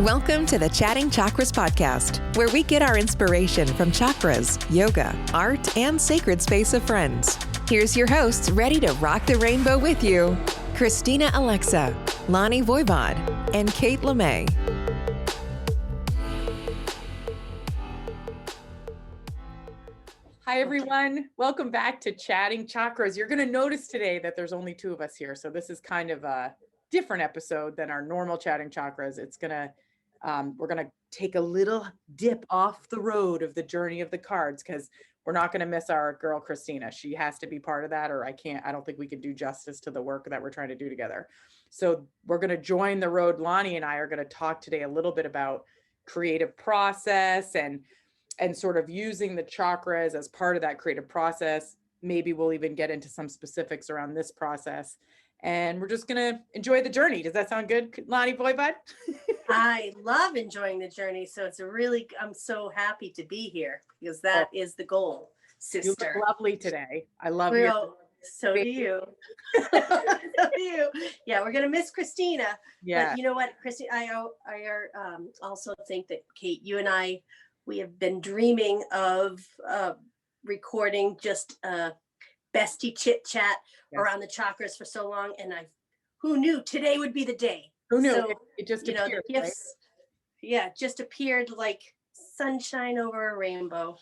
Welcome to the Chatting Chakras podcast, where we get our inspiration from chakras, yoga, art, and sacred space of friends. Here's your hosts ready to rock the rainbow with you, Christina Alexa, Lani Voivod, and Kate Lemay. Hi, everyone. Welcome back to Chatting Chakras. You're going to notice today that there's only two of us here. So this is kind of a different episode than our normal Chatting Chakras. We're going to take a little dip off the road of the journey of the cards because we're not going to miss our girl, Christina. She has to be part of that, or I don't think we can do justice to the work that we're trying to do together. So we're going to join the road. Lani and I are going to talk today a little bit about creative process and sort of using the chakras as part of that creative process. Maybe we'll even get into some specifics around this process. And we're just going to enjoy the journey. Does that sound good, Lani Voivod? I love enjoying the journey. So I'm so happy to be here because that is the goal, sister. You look lovely today. I love you. So do you. So do you. Yeah, we're going to miss Christina. Yeah. But you know what, Christina, I also think that Kate, you and I, we have been dreaming of recording just bestie chit chat around the chakras for so long. And who knew today would be the day? Who knew? So, it just appeared, the gifts, right? Yeah, just appeared like sunshine over a rainbow.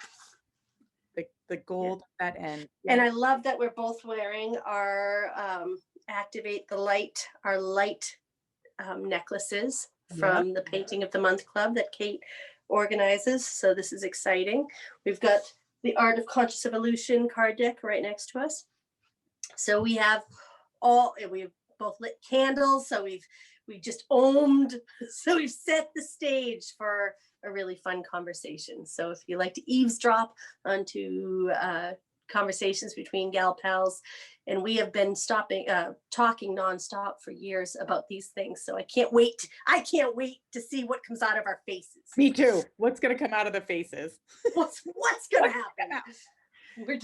The gold at that end. Yeah. And I love that we're both wearing our Activate the Light, our light necklaces from the Painting of the Month Club that Kate organizes. So this is exciting. We've got the Art of Conscious Evolution card deck right next to us. So we've both lit candles. So we've just ohmed. So we've set the stage for a really fun conversation. So if you like to eavesdrop onto conversations between gal pals, and we have been talking nonstop for years about these things. So I can't wait to see what comes out of our faces. Me too. What's going to come out of the faces? What's going to happen?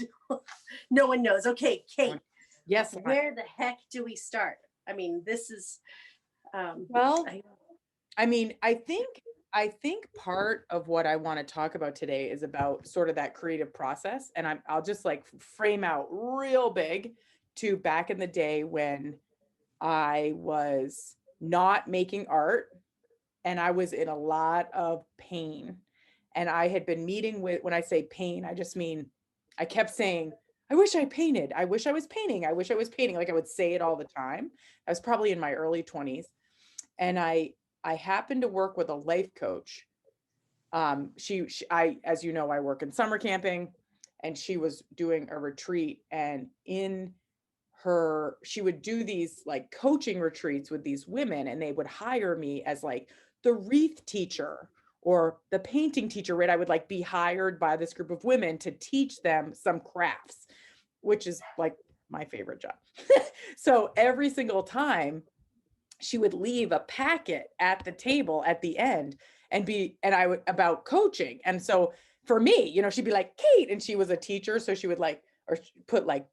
No one knows. Okay, Kate. Yes. Where the heck do we start? I mean, this is I think part of what I want to talk about today is about sort of that creative process. And I'll just like frame out real big to back in the day when I was not making art and I was in a lot of pain. And I had been meeting with, when I say pain, I just mean, I kept saying, I wish I painted. I wish I was painting. I wish I was painting. Like I would say it all the time. I was probably in my early 20s. And I happened to work with a life coach. I, as you know, I work in summer camping, and she was doing a retreat, and she would do these like coaching retreats with these women, and they would hire me as like the wreath teacher or the painting teacher, right? I would like be hired by this group of women to teach them some crafts, which is like my favorite job. So every single time she would leave a packet at the table at the end about coaching. And so for me, she'd be like, Kate, and she was a teacher. So she would put like,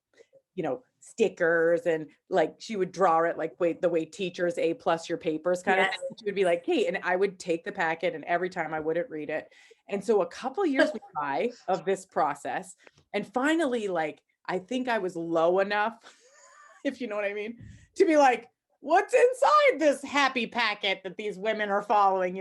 stickers, and like, she would draw it like, the way teachers A+ your papers kind of thing. She would be like, Kate, and I would take the packet, and every time I wouldn't read it. And so a couple of years went by of this process. And finally, like, I think I was low enough, if you know what I mean, to be like, what's inside this happy packet that these women are following,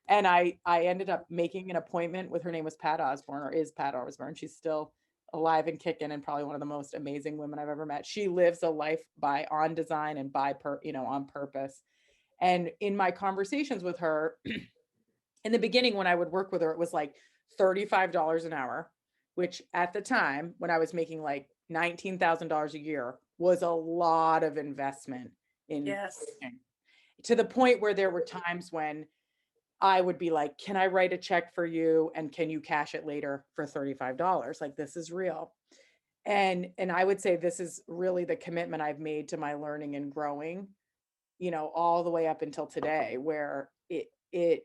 And I ended up making an appointment with, her name was Pat Osborne, or is Pat Osborne. She's still alive and kicking, and probably one of the most amazing women I've ever met. She lives a life on design and on purpose. And in my conversations with her, in the beginning, when I would work with her, it was like $35 an hour, which at the time when I was making like $19,000 a year was a lot of investment in coaching, to the point where there were times when I would be like, can I write a check for you? And can you cash it later for $35? Like, this is real. And I would say this is really the commitment I've made to my learning and growing, all the way up until today, where it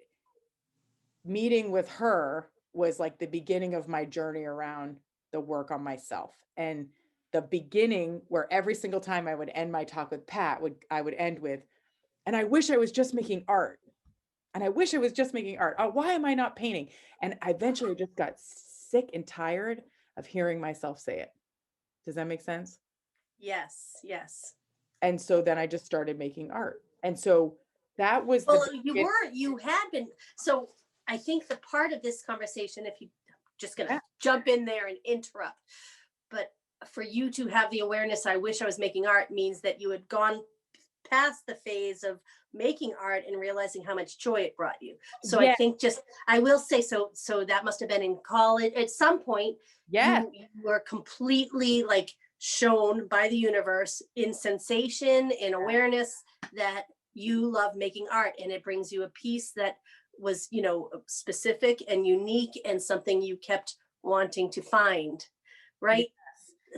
meeting with her was like the beginning of my journey around the work on myself. And the beginning, where every single time I would end my talk with Pat, I would end with, and I wish I was just making art. And I wish I was just making art. Oh, why am I not painting? And I eventually just got sick and tired of hearing myself say it. Does that make sense? Yes, yes. And so then I just started making art. And so that was Well, you had been, so I think the part of this conversation, if you just gonna Yeah. jump in there and interrupt, but for you to have the awareness, I wish I was making art, means that you had gone past the phase of making art and realizing how much joy it brought you. So I Yeah. think I will say, so that must have been in college at some point. Yes. You were completely like shown by the universe in sensation, in awareness, that you love making art, and it brings you a piece that was, specific and unique and something you kept wanting to find, right?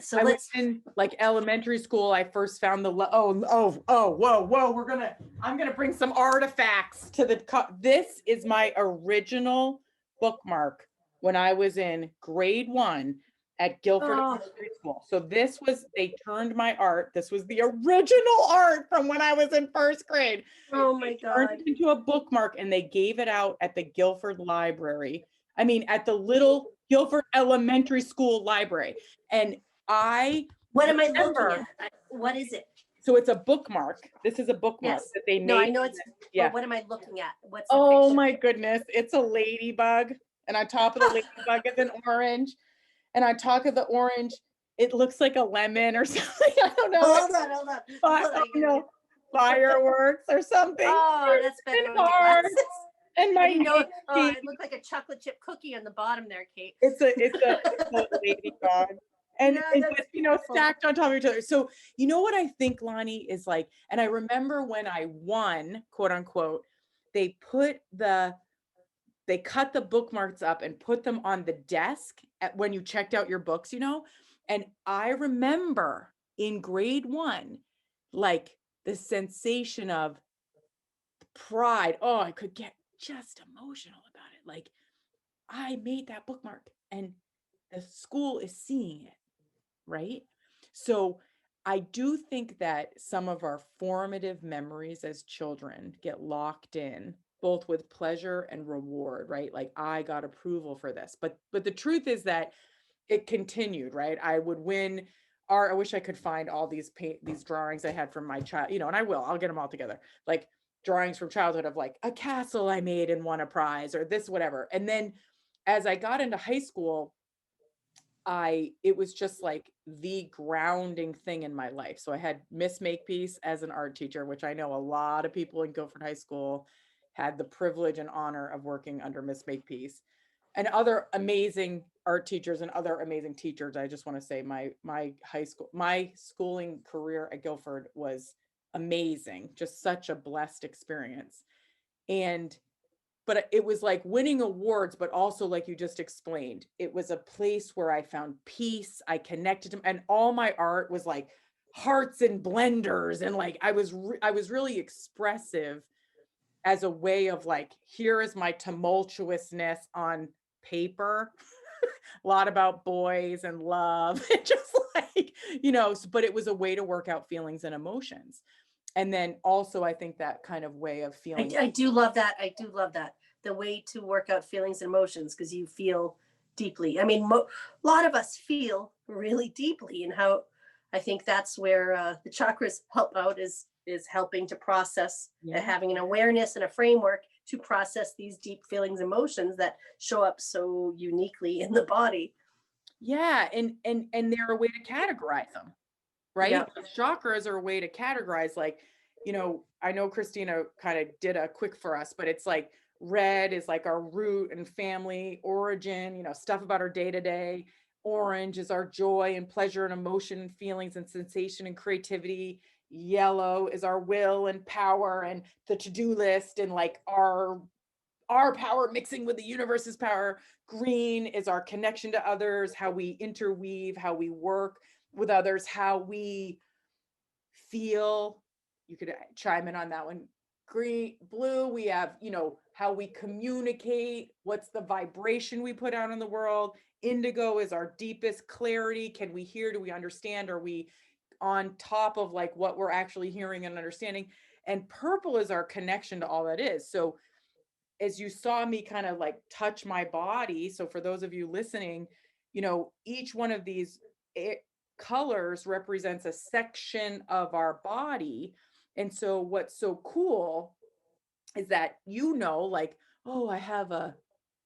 So I was let's in like elementary school. I first found the whoa. I'm gonna bring some artifacts to this is my original bookmark when I was in grade 1 at Guilford Elementary School. So they turned my art. This was the original art from when I was in first grade. oh my Turned God. it into a bookmark, and they gave it out at the Guilford Library. I mean, at the little Guilford Elementary School library. And what am I looking at? What is it? so it's a bookmark. This is a bookmark Yes. that they made. No, I know it's, yeah. but what am I looking at? What's the Oh picture? my goodness. It's a ladybug. And on top of the ladybug is an orange. And on top of the orange, it looks like a lemon or something. I don't know. Hold on. Fireworks or something. Oh, that's better with the glasses. And my it looked like a chocolate chip cookie on the bottom there, Kate. It's a ladybug. And, stacked on top of each other. So, you know what I think, Lani, is like, and I remember when I won, quote unquote, they cut the bookmarks up and put them on the desk when you checked out your books, and I remember in grade 1, like the sensation of pride. Oh, I could get just emotional about it. Like, I made that bookmark and the school is seeing it, right? So I do think that some of our formative memories as children get locked in, both with pleasure and reward, right? Like, I got approval for this. But the truth is that it continued, right? I would win art. I wish I could find all these drawings I had from my child, and I'll get them all together. Like drawings from childhood of like a castle I made and won a prize or this, whatever. And then as I got into high school, it was just like the grounding thing in my life. So I had Miss Makepeace as an art teacher, which I know a lot of people in Guilford High School had the privilege and honor of working under Miss Makepeace, and other amazing art teachers and other amazing teachers. I just want to say my schooling career at Guilford was amazing, just such a blessed experience. But it was like winning awards, but also like you just explained, it was a place where I found peace. I connected to, and all my art was like hearts and blenders. And like, I was really expressive as a way of like, here is my tumultuousness on paper. A lot about boys and love, and just like, but it was a way to work out feelings and emotions. And then also, I think that kind of way of feeling. I do love that. The way to work out feelings and emotions, because you feel deeply. I mean, a lot of us feel really deeply, and how I think that's where the chakras help out, is helping to process, having an awareness and a framework to process these deep feelings, emotions that show up so uniquely in the body. Yeah. And they're a way to categorize them, right? Yeah. Chakras are a way to categorize, like, I know Christina kind of did a quick for us, but it's like red is like our root and family origin, stuff about our day-to-day. Orange is our joy and pleasure and emotion and feelings and sensation and creativity. Yellow is our will and power and the to-do list and like our power mixing with the universe's power. Green is our connection to others, how we interweave, how we work with others, how we feel. You could chime in on that one. Blue, we have, how we communicate, what's the vibration we put out in the world. Indigo is our deepest clarity. Can we hear? Do we understand? Are we on top of like what we're actually hearing and understanding? And purple is our connection to all that is. So as you saw me kind of like touch my body, so for those of you listening, each one of these colors represents a section of our body. And so what's so cool is that, like, oh, I have a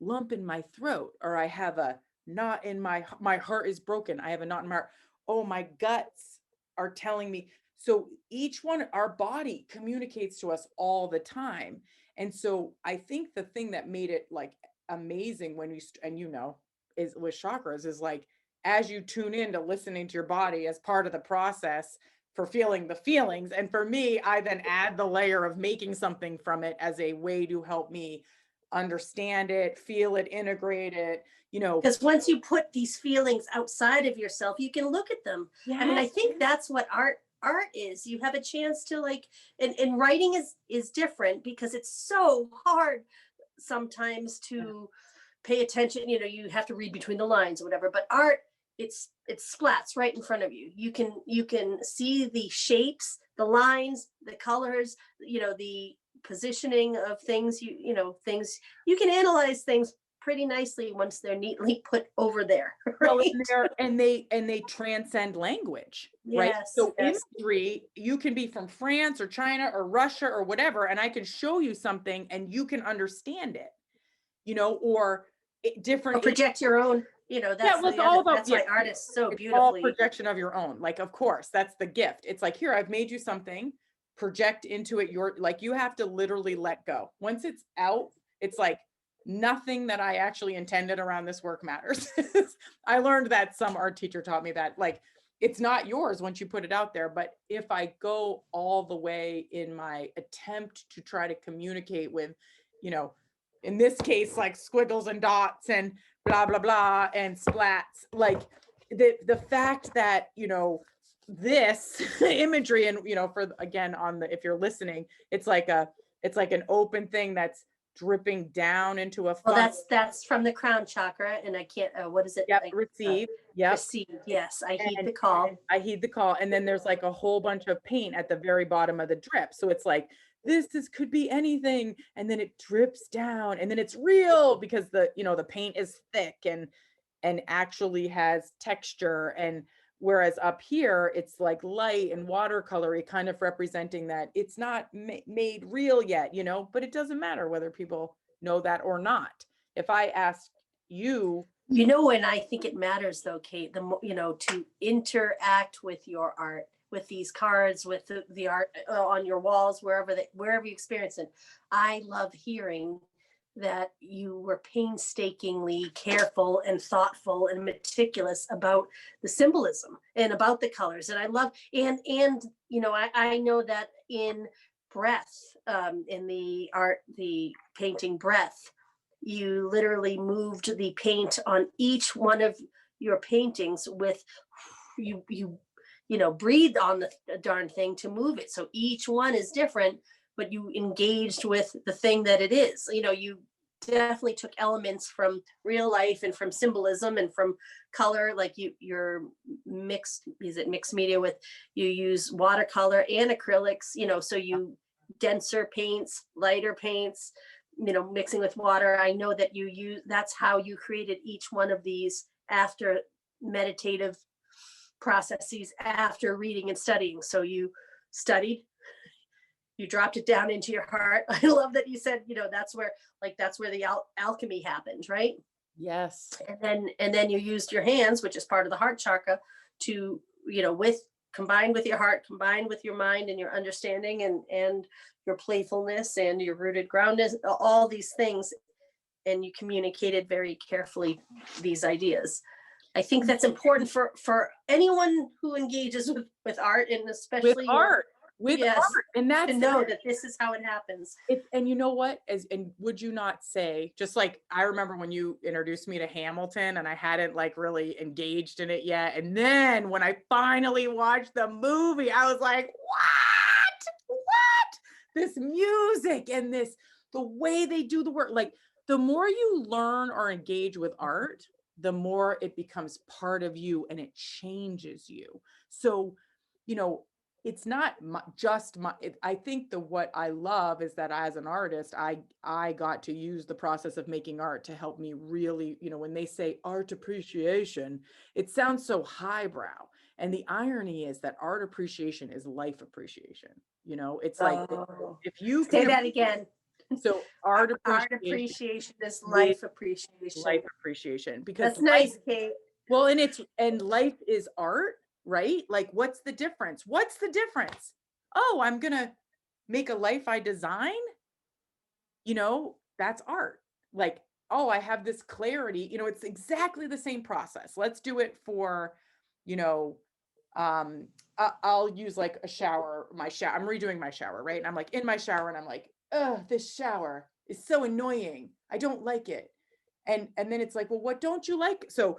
lump in my throat, or I have a knot in my heart is broken. I have a knot in my heart. Oh, my guts are telling me. So each one, our body communicates to us all the time. And so I think the thing that made it like amazing when is with chakras is like, as you tune in to listening to your body as part of the process for feeling the feelings. And for me, I then add the layer of making something from it as a way to help me understand it, feel it, integrate it, Because once you put these feelings outside of yourself, you can look at them. Yeah. I mean, I think that's what art is. You have a chance to like, and writing is different because it's so hard sometimes to pay attention. You have to read between the lines or whatever, but art, it splats right in front of you. You can see the shapes, the lines, the colors, the positioning of things. Things you can analyze things pretty nicely once they're neatly put over there. Right? Well, and they transcend language, right? Yes, so yes. Imagery, you can be from France or China or Russia or whatever, and I can show you something and you can understand it, or different. Or project your own. That's that's why art is so beautifully. All projection of your own. Like, of course, that's the gift. It's like, here, I've made you something, project into it. You have to literally let go. Once it's out, it's like nothing that I actually intended around this work matters. I learned that, some art teacher taught me that, like, it's not yours once you put it out there. But if I go all the way in my attempt to try to communicate with, in this case, like squiggles and dots and blah, blah, blah, and splats, like the fact that, this imagery and, for, again, if you're listening, it's like an open thing that's dripping down into a funnel. Well, that's from the crown chakra, and I can't, what is it? Yep, receive. Yep. Receive. Yes, I heed the call. And then there's like a whole bunch of paint at the very bottom of the drip. So it's like, this could be anything. And then it drips down, and then it's real because the paint is thick and actually has texture. And whereas up here, it's like light and watercolory, kind of representing that it's not made real yet, but it doesn't matter whether people know that or not. If I ask you, and I think it matters though, Kate, to interact with your art, with these cards, with the art on your walls, wherever you experience it. I love hearing that you were painstakingly careful and thoughtful and meticulous about the symbolism and about the colors. And I love, and I know that in breath, in the art, the painting breath, you literally moved the paint on each one of your paintings with, you breathed on the darn thing to move it. So each one is different, but you engaged with the thing that it is. You definitely took elements from real life and from symbolism and from color. Like you're mixed media with, you use watercolor and acrylics, so you denser paints, lighter paints, mixing with water. I know that that's how you created each one of these after meditative processes, after reading and studying. So you studied, you dropped it down into your heart. I love that you said, that's where the alchemy happened, right? Yes. And then you used your hands, which is part of the heart chakra, to, combined with your heart, combined with your mind and your understanding and your playfulness and your rooted groundness, all these things. And you communicated very carefully these ideas. I think that's important for anyone who engages with art, and especially with art. And that's to know that this is how it happens. And you know what? And would you not say, just like, I remember when you introduced me to Hamilton and I hadn't like really engaged in it yet. And then when I finally watched the movie, I was like, what? This music and the way they do the work. Like, the more you learn or engage with art, the more it becomes part of you and it changes you. So, it's not just my, I think what I love is that as an artist, I got to use the process of making art to help me really, you know, when they say art appreciation, it sounds so highbrow. And the irony is that art appreciation is life appreciation. You know, it's like, if you Say can, that again. so art Art appreciation appreciation is is life appreciation. life appreciation, because That's nice, Kate. well, and life is art, right? Like, what's the difference? What's the difference? Oh, I'm gonna make a life I design. You know, that's art. Like, oh, I have this clarity. You know, it's exactly the same process. Let's do it for, you know, I'll use like a shower, my shower. I'm redoing my shower, right? And I'm like in my shower, and I'm like, oh, this shower is so annoying. I don't like it. And then it's like, well, what don't you like? So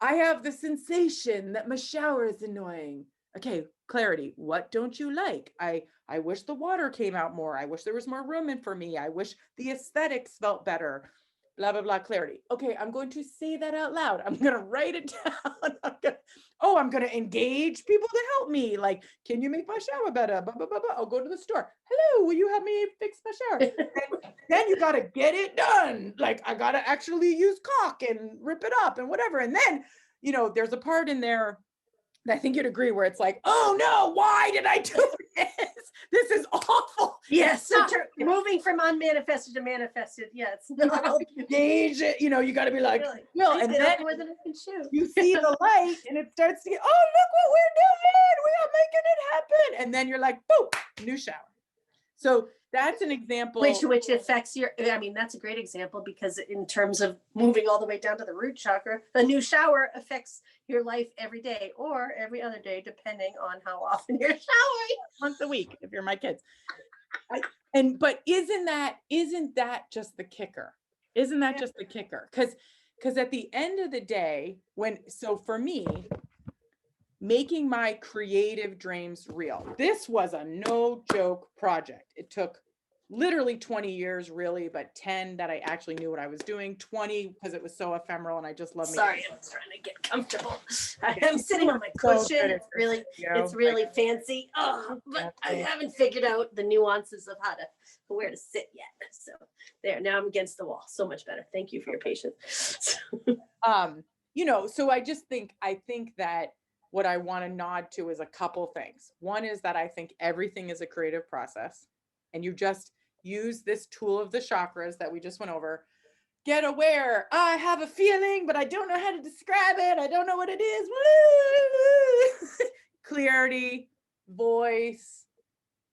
I have the sensation that my shower is annoying. Okay, clarity. What don't you like? I wish the water came out more. I wish there was more room in for me. I wish the aesthetics felt better. Blah, blah, blah, clarity. Okay, I'm going to say that out loud. I'm going to write it down. I'm going to engage people to help me. Like, can you make my shower better? Blah, blah, blah, blah. I'll go to the store. Hello, will you help me fix my shower? Then you got to get it done. Like, I got to actually use caulk and rip it up and whatever. And then, you know, there's a part in there that I think you'd agree where it's like, oh no, why did I do this? This is awful. Yes. So moving from unmanifested to manifested. Yeah, it's not help you. Engage it. You know, you got to be like, Really? no, and then more than I can chew. you see the light and it starts to get, oh, look what we're doing. We are making it happen. And then you're like, boom, new shower. So that's an example. Which affects your, I mean, that's a great example, because in terms of moving all the way down to the root chakra, a new shower affects your life every day or every other day, depending on how often you're showering. Once a week, if you're my kids. But isn't that just the kicker? Isn't that just the kicker? Because at the end of the day, so for me, making my creative dreams real, this was a no joke project. It took literally 20 years, really, but 10 that I actually knew what I was doing, 20 because it was so ephemeral and I just love. Sorry, I'm trying to get comfortable. I'm sitting on my cushion. It's really fancy. Oh, but I haven't figured out the nuances of where to sit yet. So there, now I'm against the wall. So much better. Thank you for your patience. You know, so I think that what I want to nod to is a couple things. One is that I think everything is a creative process, and you just use this tool of the chakras that we just went over. Get aware. I have a feeling, but I don't know how to describe it. I don't know what it is. Clarity, voice,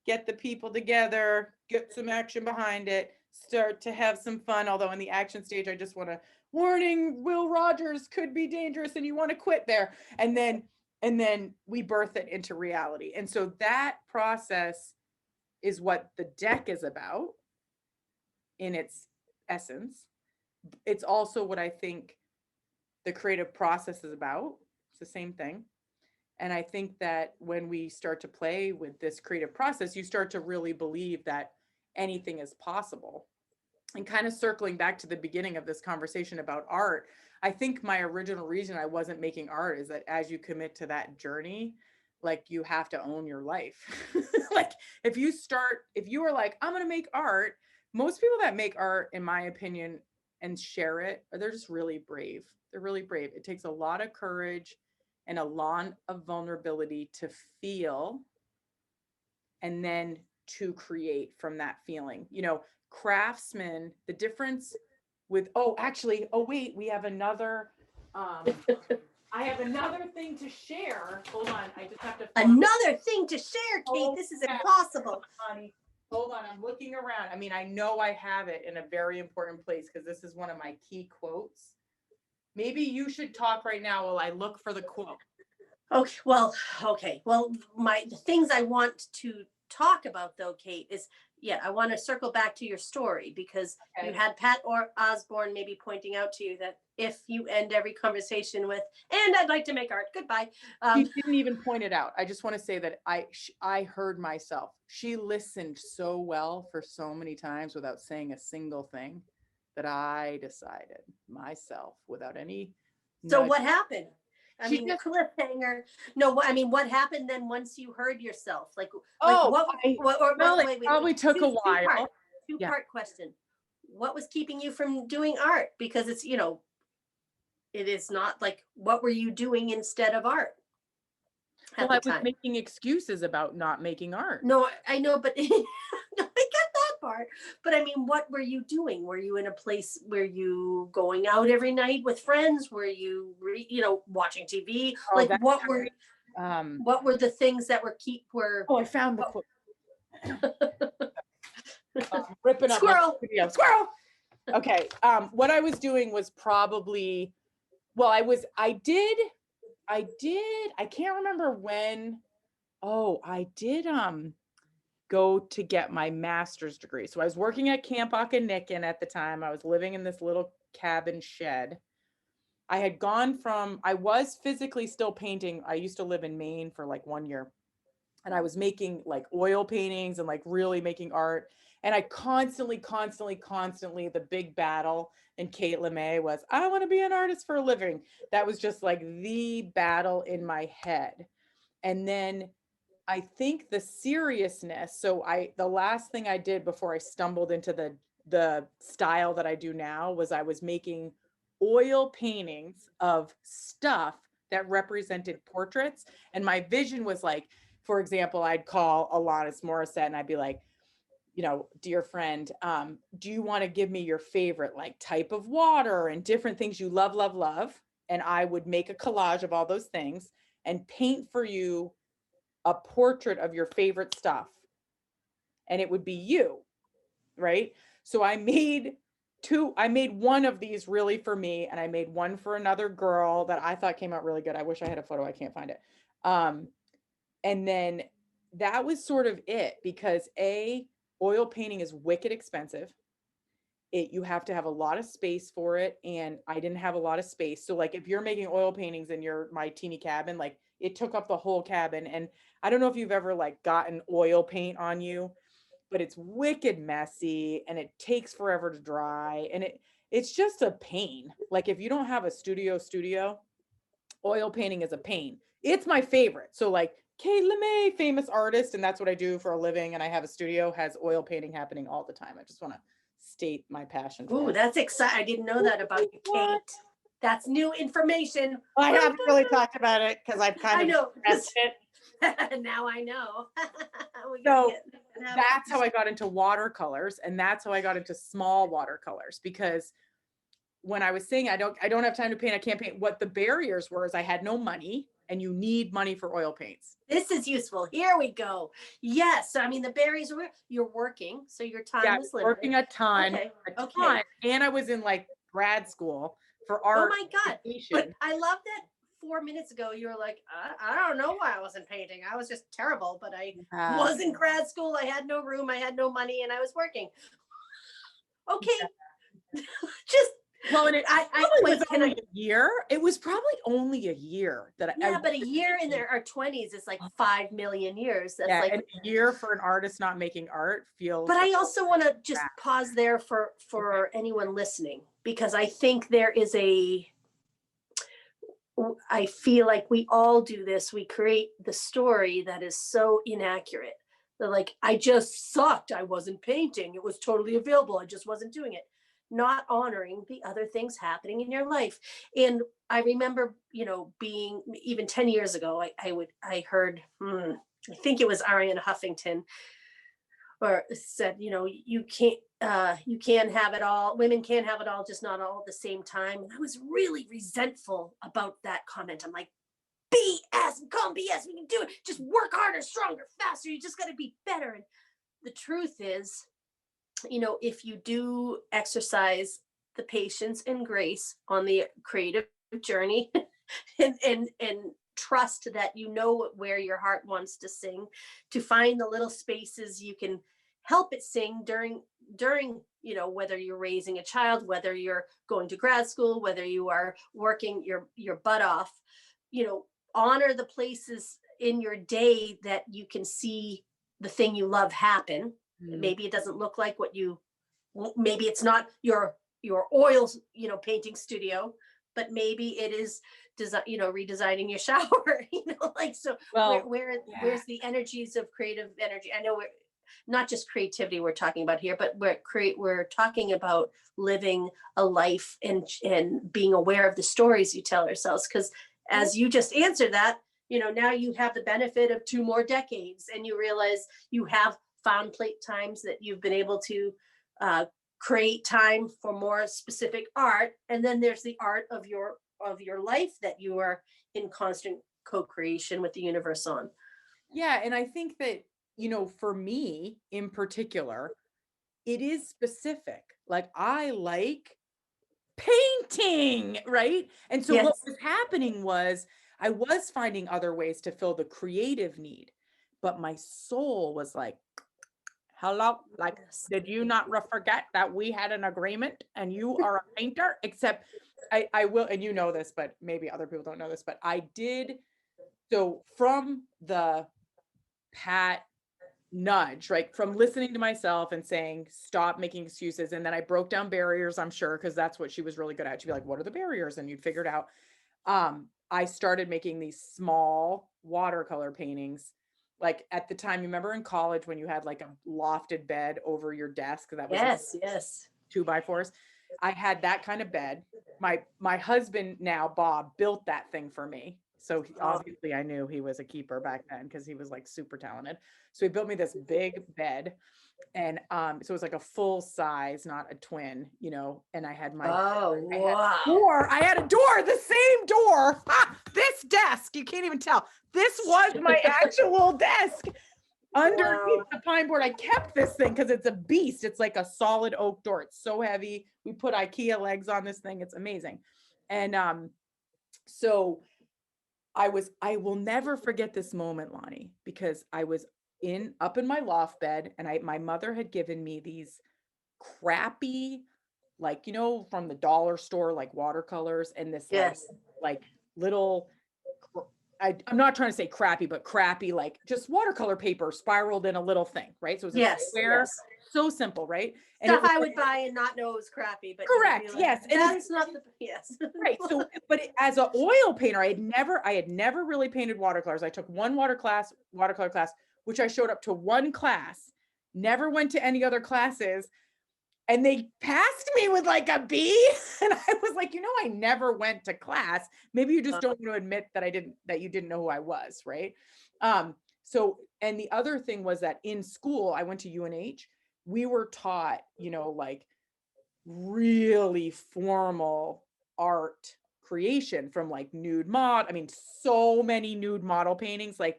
get the people together, get some action behind it, start to have some fun. Although in the action stage, I just want to warning, Will Rogers could be dangerous and you want to quit there. And then we birth it into reality. And so that process is what the deck is about in its essence. It's also what I think the creative process is about. It's the same thing. And I think that when we start to play with this creative process, you start to really believe that anything is possible. And kind of circling back to the beginning of this conversation about art, I think my original reason I wasn't making art is that as you commit to that journey, like, you have to own your life. Like, if you are like, I'm going to make art, most people that make art, in my opinion, and share it, they're just really brave. They're really brave. It takes a lot of courage and a lot of vulnerability to feel and then to create from that feeling. You know, craftsmen, the difference with, wait, we have another, I have another thing to share. Hold on. I just have to. Another thing to share, Kate. This is impossible. Honey, hold on. I'm looking around. I mean, I know I have it in a very important place because this is one of my key quotes. Maybe you should talk right now while I look for the quote. Okay. Well, the things I want to talk about, though, Kate, is, I want to circle back to your story, because you had Pat Osborne maybe pointing out to you that if you end every conversation with, and I'd like to make art, goodbye. She didn't even point it out. I just want to say that I heard myself. She listened so well for so many times without saying a single thing that I decided myself without any. So what happened? I mean, the cliffhanger. No, I mean, what happened then once you heard yourself? Like Oh, wait, probably took a while. Two-part question. What was keeping you from doing art? Because it's, it is not like, what were you doing instead of art at the I was time? making excuses about not making art. No, I know, but no, I get that part. But I mean, what were you doing? Were you in a place where you going out every night with friends? Were you, watching TV? Oh, Like, that's what were the things that were? Oh, I found the quote. Ripping up Squirrel. Squirrel. Okay. What I was doing was probably, I can't remember when. Oh, I did go to get my master's degree. So I was working at Camp Nicken at the time. I was living in this little cabin shed. I had gone from, I was physically still painting. I used to live in Maine for like 1 year, and I was making like oil paintings and like really making art. And I constantly, the big battle in Kate Lemay was, I want to be an artist for a living. That was just like the battle in my head. And then I think the seriousness. So the last thing I did before I stumbled into the style that I do now was I was making oil paintings of stuff that represented portraits. And my vision was like, for example, I'd call Alanis Morissette and I'd be like, dear friend, do you want to give me your favorite like type of water and different things you love, love, love? And I would make a collage of all those things and paint for you a portrait of your favorite stuff. And it would be you, right? So I made one of these really for me, and I made one for another girl that I thought came out really good. I wish I had a photo. I can't find it. And then that was sort of it, because oil painting is wicked expensive. You have to have a lot of space for it. And I didn't have a lot of space. So like if you're making oil paintings in my teeny cabin, like it took up the whole cabin. And I don't know if you've ever like gotten oil paint on you, but it's wicked messy and it takes forever to dry. And it's just a pain. Like if you don't have a studio, oil painting is a pain. It's my favorite. So like Kate Lemay, famous artist, and that's what I do for a living. And I have a studio, has oil painting happening all the time. I just want to state my passion. Ooh, that's exciting. I didn't know that about you, Kate. That's new information. I haven't really talked about it because I've kind of stressed it. Now I know. So that's how I got into watercolors, and that's how I got into small watercolors, because when I was saying I don't have time to paint, I can't paint, what the barriers were is I had no money, and you need money for oil paints. This is useful. Here we go. Yes. I mean, the barriers were, you're working, so your time was limited. Working a ton. And I was in like grad school for art. Oh my God. But I love that 4 minutes ago, you were like, I don't know why I wasn't painting. I was just terrible, but I was in grad school. I had no room. I had no money, and I was working. Okay. Just, well, and was only a year. It was probably only a year that but a year in our 20s is like 5 million years. That's like and a year for an artist not making art feels. But I also want to just pause there for anyone listening, because I think there is I feel like we all do this. We create the story that is so inaccurate. They're like, I just sucked. I wasn't painting. It was totally available. I just wasn't doing it. Not honoring the other things happening in your life. And I remember, being even 10 years ago, I heard, I think it was Ariana Huffington, or said, you can't have it all. Women can't have it all, just not all at the same time. And I was really resentful about that comment. I'm like, BS, call BS. We can do it. Just work harder, stronger, faster. You just got to be better. And the truth is, if you do exercise the patience and grace on the creative journey and trust that where your heart wants to sing, to find the little spaces you can help it sing during whether you're raising a child, whether you're going to grad school, whether you are working your butt off, honor the places in your day that you can see the thing you love happen. Maybe it doesn't look like maybe it's not your oil, painting studio, but maybe it is design, redesigning your shower, like, so Well, where's the energies of creative energy? I know we're not just creativity we're talking about here, but we're talking about living a life and being aware of the stories you tell ourselves. Because as you just answered that, now you have the benefit of 2 more decades, and you realize you have found plate times that you've been able to create time for more specific art. And then there's the art of your life that you are in constant co-creation with the universe on. Yeah. And I think that, for me in particular, it is specific. Like, I like painting, right? And so what Yes. was happening was I was finding other ways to fill the creative need, but my soul was like, hello, like, Yes. did you not forget that we had an agreement and you are a painter? Except I will, and you know this, but maybe other people don't know this, but I did. So from the pat nudge, right? From listening to myself and saying, stop making excuses. And then I broke down barriers, I'm sure, because that's what she was really good at. She'd be like, what are the barriers? And you'd figure it out. I started making these small watercolor paintings. Like, at the time, you remember in college when you had like a lofted bed over your desk that was Yes. 2x4s? I had that kind of bed. My husband now, Bob, built that thing for me. So obviously I knew he was a keeper back then because he was like super talented. So he built me this big bed. And so it was like a full size, not a twin, and I had Wow. I had a door, the same door. This desk, you can't even tell. This was my actual desk underneath the pine board. I kept this thing because it's a beast. It's like a solid oak door. It's so heavy. We put IKEA legs on this thing. It's amazing. And so I will never forget this moment, Lani, because I was up in my loft bed, and my mother had given me these crappy, like, from the dollar store, like watercolors, and this Yes. like little, I'm not trying to say crappy, but crappy, like just watercolor paper spiraled in a little thing, right? So it was a square, so simple, right? And Stuff I would buy and not know it was crappy, but correct, like, yes. And that is not the yes. right. So, but as an oil painter, I had never really painted watercolors. I took one watercolor class, which I showed up to one class, never went to any other classes, and they passed me with like a B. And I was like, I never went to class. Maybe you just don't want to admit that you didn't know who I was, right? So, and the other thing was that in school, I went to UNH, we were taught, like really formal art creation from like nude mod. I mean, so many nude model paintings. Like,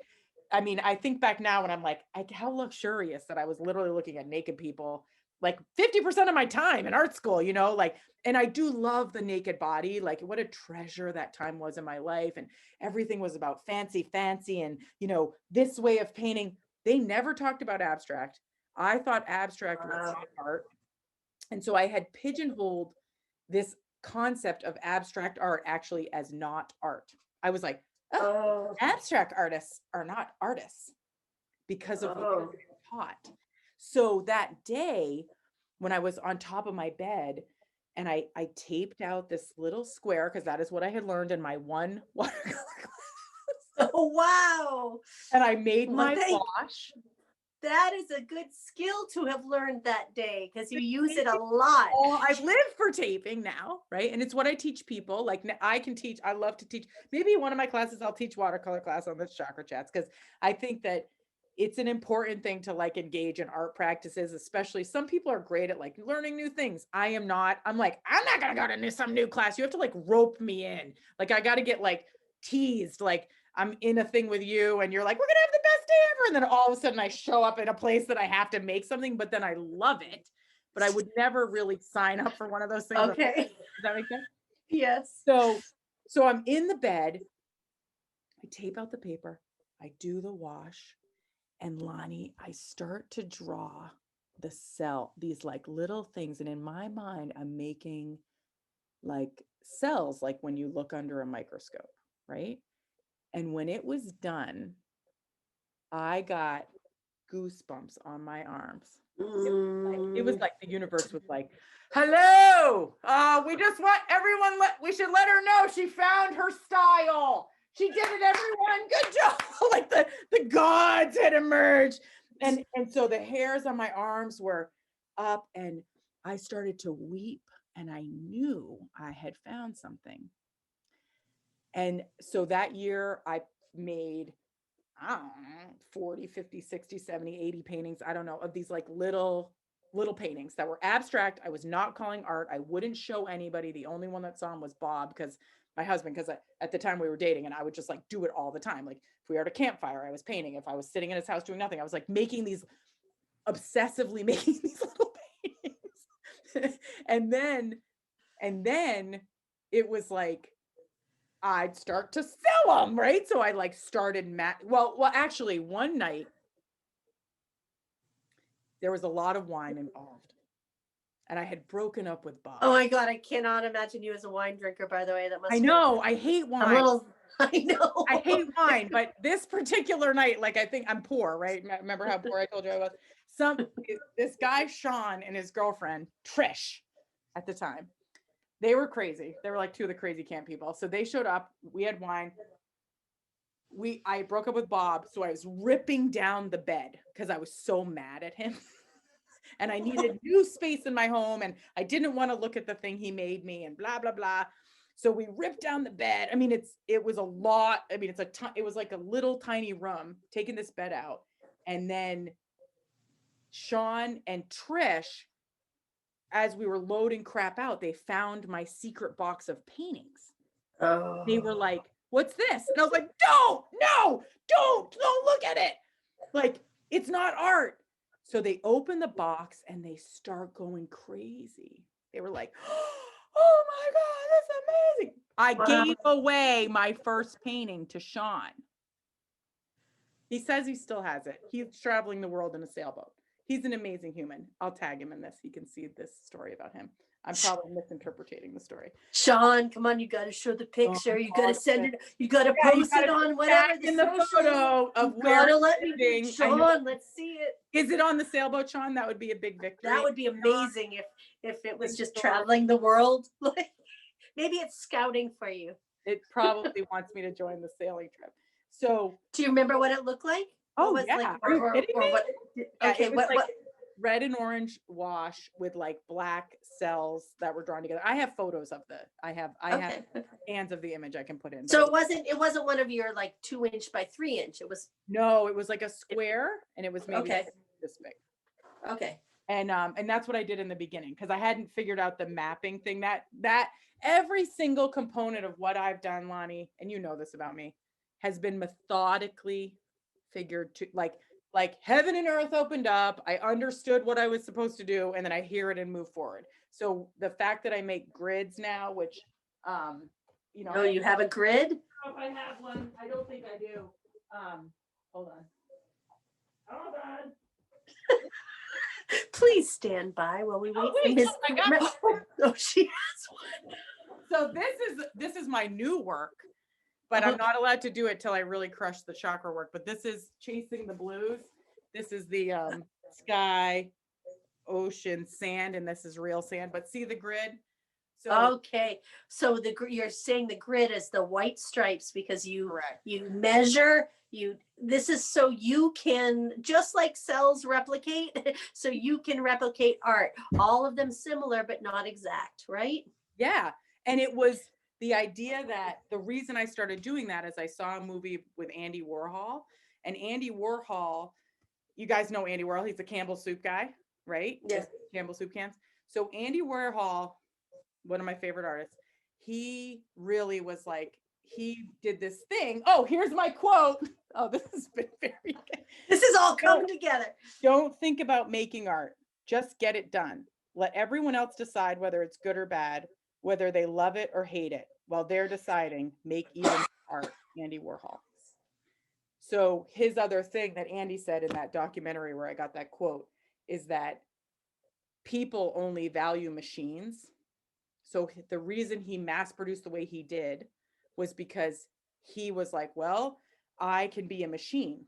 I mean, I think back now and I'm like, how luxurious that I was literally looking at naked people like 50% of my time in art school, like, and I do love the naked body. Like, what a treasure that time was in my life. And everything was about fancy. And, this way of painting, they never talked about abstract. I thought abstract was art. And so I had pigeonholed this concept of abstract art actually as not art. I was like, abstract artists are not artists because of what they were taught. So that day when I was on top of my bed and I taped out this little square, because that is what I had learned in my one watercolor class. Oh, wow. And I made my wash. That is a good skill to have learned that day, because you use it a lot. Oh, I live for taping now, right? And it's what I teach people. Like, I love to teach. Maybe one of my classes, I'll teach watercolor class on this Chakra Chats, because I think that it's an important thing to like engage in art practices, especially some people are great at like learning new things. I am not. I'm like, I'm not going to go to some new class. You have to like rope me in. Like, I got to get like teased. Like, I'm in a thing with you and you're like, we're going to have the best day ever. And then all of a sudden I show up in a place that I have to make something, but then I love it. But I would never really sign up for one of those things. Okay. Does that make sense? Yes. So I'm in the bed. I tape out the paper. I do the wash. And Lani, I start to draw these like little things. And in my mind, I'm making like cells, like when you look under a microscope, right? And when it was done, I got goosebumps on my arms. It It was like the universe was like, hello, we just want everyone, we should let her know she found her style. She did it, everyone. Good job. Like the gods had emerged. And so the hairs on my arms were up and I started to weep and I knew I had found something. And so that year I made, I don't know, 40, 50, 60, 70, 80 paintings. I don't know, of these like little paintings that were abstract. I was not calling art. I wouldn't show anybody. The only one that saw them was Bob, because my husband, because at the time we were dating, and I would just like do it all the time. Like if we were at a campfire, I was painting. If I was sitting in his house doing nothing, I was like obsessively making these little paintings. and then it was like, I'd start to sell them, right? So I like started well, actually one night there was a lot of wine involved and I had broken up with Bob. Oh my God, I cannot imagine you as a wine drinker, by the way. That must I know, I hate wine. I know. I hate wine, but this particular night, like I think I'm poor, right? Remember how poor I told you I was? This guy, Sean, and his girlfriend, Trish, at the time, they were crazy. They were like two of the crazy camp people. So they showed up, we had wine. I broke up with Bob, so I was ripping down the bed because I was so mad at him. And I needed new space in my home and I didn't want to look at the thing he made me and blah, blah, blah. So we ripped down the bed. I mean, it was a lot. I mean, it was like a little tiny room, taking this bed out. And then Sean and Trish, as we were loading crap out, they found my secret box of paintings. Oh. They were like, what's this? And I was like, don't look at it. Like, it's not art. So they open the box and they start going crazy. They were like, oh my God, that's amazing. I gave away my first painting to Sean. He says he still has it. He's traveling the world in a sailboat. He's an amazing human. I'll tag him in this. He can see this story about him. I'm probably misinterpreting the story. Sean, come on, you got to show the picture. You got to send it. You got to post it on whatever in the photo of where to let me, Sean, let's see it. Is it on the sailboat, Sean? That would be a big victory. That would be amazing if it was just traveling the world. Like maybe it's scouting for you. It probably wants me to join the sailing trip. So, do you remember what it looked like? Oh yeah, like, are you kidding me? What? Okay, what? Red and orange wash with like black cells that were drawn together. I have photos of I have scans of the image I can put in. So it wasn't one of your like 2-inch by 3-inch. It was it was like a square and it was maybe this big. Okay. And that's what I did in the beginning because I hadn't figured out the mapping thing that every single component of what I've done, Lani, and you know this about me, has been methodically figured to like heaven and earth opened up. I understood what I was supposed to do, and then I hear it and move forward. So the fact that I make grids now, which, you know. Oh, you have a grid? I don't know if I have one. I don't think I do. Hold on. Oh, God. Please stand by while we wait for Miss. Oh, she has one. So this is my new work. But I'm not allowed to do it till I really crush the chakra work. But this is Chasing the Blues. This is the sky, ocean, sand, and this is real sand. But see the grid? So okay. So you're saying the grid is the white stripes because you measure. This is so you can, just like cells replicate, so you can replicate art. All of them similar, but not exact, right? Yeah. And it was the idea that the reason I started doing that is I saw a movie with Andy Warhol, and Andy Warhol, you guys know Andy Warhol, he's a Campbell soup guy, right? Yes. Campbell soup cans. So Andy Warhol, one of my favorite artists, he really was like, he did this thing. Oh, here's my quote. Oh, this has been very good. This is all come together. Don't think about making art. Just get it done. Let everyone else decide whether it's good or bad, whether they love it or hate it. While they're deciding, make even art. Andy Warhol. So his other thing that Andy said in that documentary where I got that quote is that people only value machines. So the reason he mass produced the way he did was because he was like, well, I can be a machine.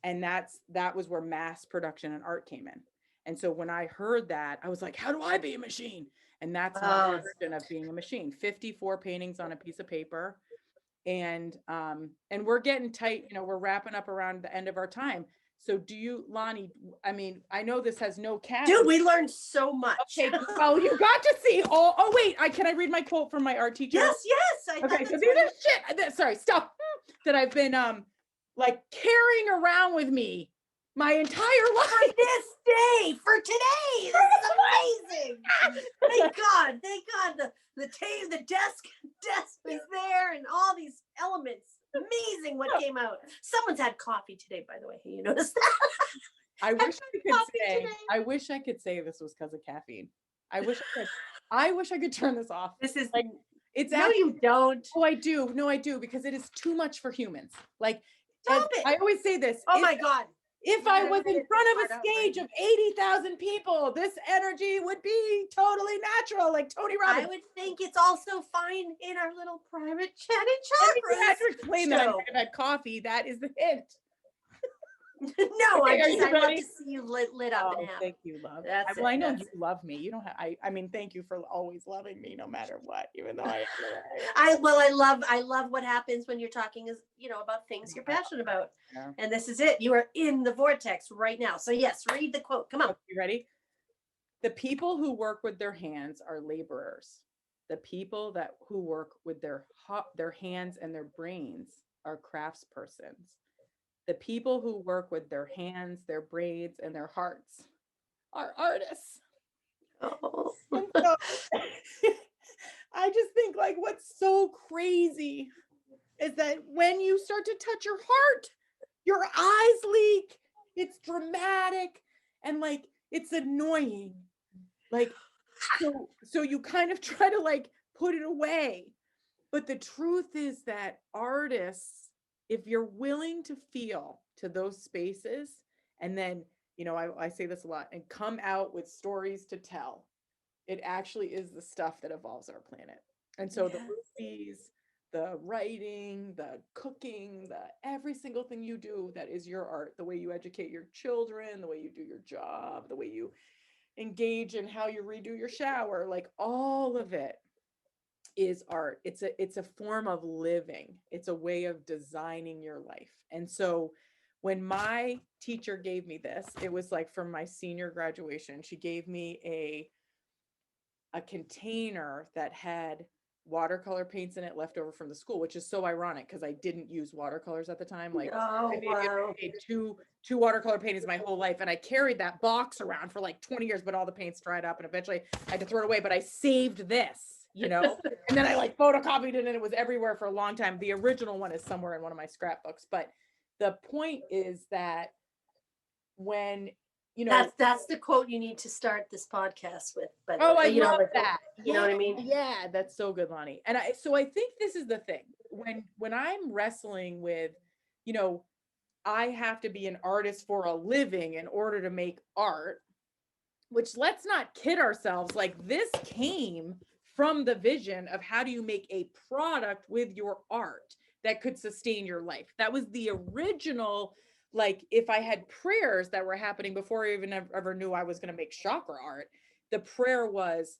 And that was where mass production and art came in. And so when I heard that, I was like, how do I be a machine? And that's my version of being a machine. 54 paintings on a piece of paper. And we're getting tight, you know, we're wrapping up around the end of our time. So do you, Lani, I mean, I know this has no cap. Dude, we learned so much. Okay, well, you got to see all, oh wait, can I read my quote from my art teacher? Yes, yes. Okay, so these are shit, sorry, stuff that I've been like carrying around with me my entire life. For this day, for today. This is amazing. Thank God. Thank God. The desk is there and all these elements. Amazing what came out. Someone's had coffee today, by the way. You noticed that? I wish I could say this was because of caffeine. I wish I could turn this off. This is like, it's no, you don't. Oh, I do. No, I do, because it is too much for humans. Like, Stop it. I always say this. Oh my God. If I was in front of a stage of 80,000 people, this energy would be totally natural, like Tony Robbins. I would think it's also fine in our little private chat and chakras. You have to explain that I've had coffee. That is the hint. No, okay, I love to see you lit up and happy. Thank you, love. I know you love me. You don't have. I mean, thank you for always loving me, no matter what. Even though I love what happens when you're talking, is about things you're passionate about, and this is it. You are in the vortex right now. So yes, read the quote. Come on. Okay, you ready? The people who work with their hands are laborers. The people who work with their hands and their brains are craftspersons. The people who work with their hands, their brains, and their hearts are artists. Oh. So, I just think, like, what's so crazy is that when you start to touch your heart, your eyes leak. It's dramatic and like it's annoying. Like, so you kind of try to like put it away. But the truth is that artists, if you're willing to feel to those spaces, and then, I say this a lot, and come out with stories to tell, it actually is the stuff that evolves our planet. And so the movies, the writing, the cooking, every single thing you do that is your art, the way you educate your children, the way you do your job, the way you engage in how you redo your shower, like all of it is art. It's a form of living. It's a way of designing your life. And so when my teacher gave me this, it was like from my senior graduation, she gave me a container that had watercolor paints in it left over from the school, which is so ironic because I didn't use watercolors at the time. Like, I made two watercolor paintings my whole life, and I carried that box around for like 20 years, but all the paints dried up and eventually I had to throw it away. But I saved this, and then I like photocopied it and it was everywhere for a long time. The original one is somewhere in one of my scrapbooks. But the point is that when that's the quote you need to start this podcast with. But I love that. You know what I mean? Yeah, that's so good, Lani. And I think this is the thing when I'm wrestling with, I have to be an artist for a living in order to make art, which, let's not kid ourselves, like this came from the vision of how do you make a product with your art that could sustain your life. That was the original. Like, if I had prayers that were happening before I even ever knew I was going to make chakra art, the prayer was,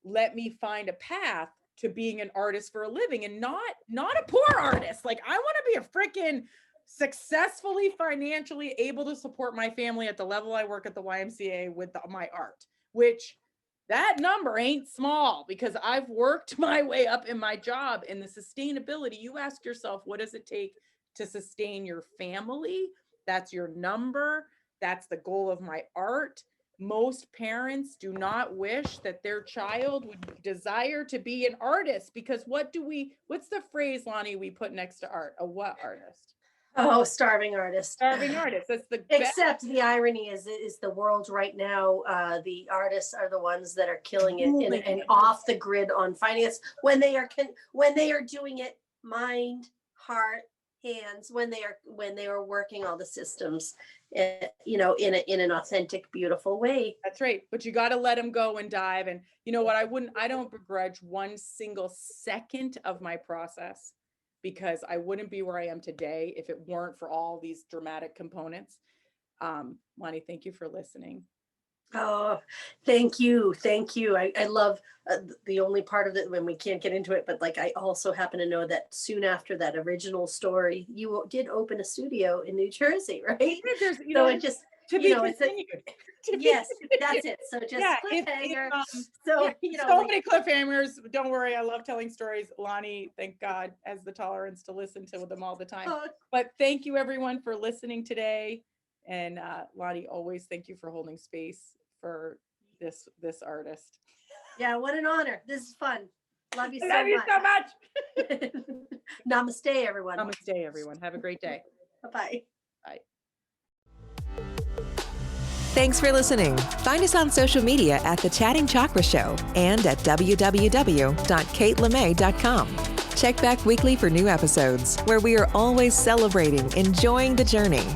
let me find a path to being an artist for a living, and not a poor artist. Like, I want to be a freaking successfully financially able to support my family at the level I work at the YMCA with my art, which that number ain't small because I've worked my way up in my job. And the sustainability, you ask yourself, what does it take to sustain your family? That's your number. That's the goal of my art. Most parents do not wish that their child would desire to be an artist, because what's the phrase, Lani, we put next to art? A what artist? Oh, starving artist. Starving artist. That's the Except the irony is the world right now. The artists are the ones that are killing it and off the grid on finance when they are doing it mind, heart, hands, when they are working all the systems, in an authentic, beautiful way. That's right. But you got to let them go and dive. And you know what? I don't begrudge one single second of my process, because I wouldn't be where I am today if it weren't for all these dramatic components. Lani, thank you for listening. Oh, thank you. Thank you. I love the only part of it when we can't get into it, but like, I also happen to know that soon after that original story, you did open a studio in New Jersey, right? There's, So it just, to be continued. Yes, that's it. So just cliffhanger. So, many cliffhangers. Don't worry. I love telling stories. Lani, thank God, has the tolerance to listen to them all the time. But thank you everyone for listening today. And Lani, always thank you for holding space for this artist. Yeah, what an honor. This is fun. Love you so much. Love you so much. Namaste, everyone. Namaste, everyone. Have a great day. Bye-bye. Bye. Thanks for listening. Find us on social media at The Chatting Chakra Show and at www.katelemay.com. Check back weekly for new episodes where we are always celebrating enjoying the journey.